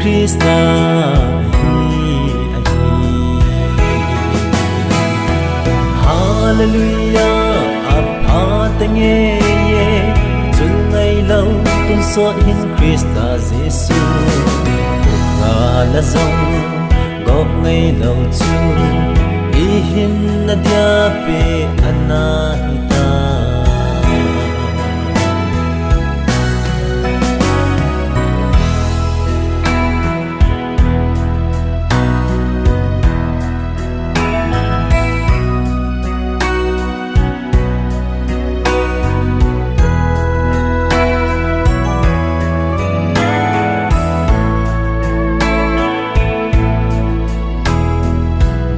Krista Hallelujah Apha Tangeiye Chun ngày lâu tuân so in Krista Giêsu Nga la zong gok ngày lâu chu I hin na dia pe anahita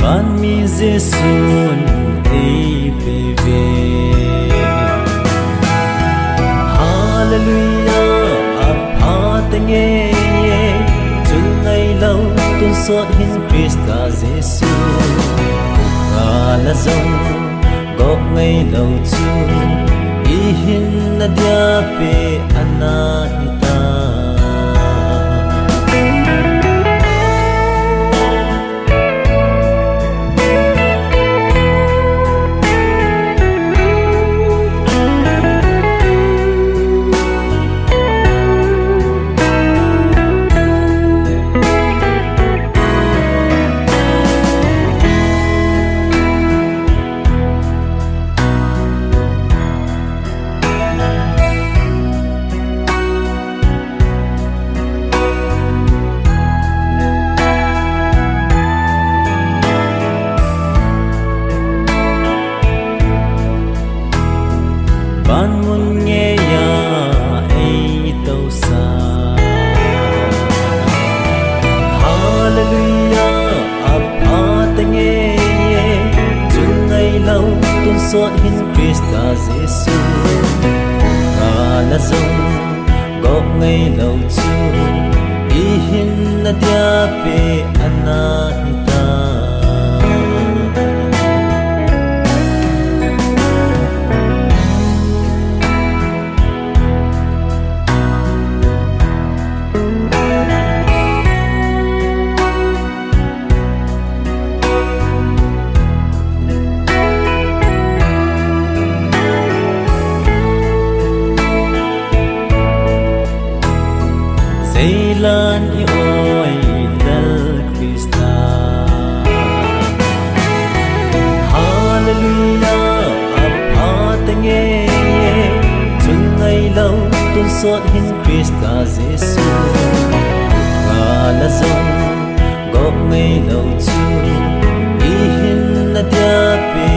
Ban mi Giêsun ei beve Hallelujah Apha Tangeiye Chun ngày lâu tuân so in Krista Giêsu Nga la zong gok ngày lâu chu I hin na dia pe anahita Ban mun nghe ya ai tâu sa Hallelujah Apha Tangeiye Chun ngày lâu tuân so in Krista Giêsu Nga la zong gok ngày lâu chu I hin na dia pe anahita Lan I oi dal Krista Hallelujah Apha Tangeiye Chun ngày lâu tuân so in Krista Giêsu Nga la zong gok ngày lâu chu I hin na dia pe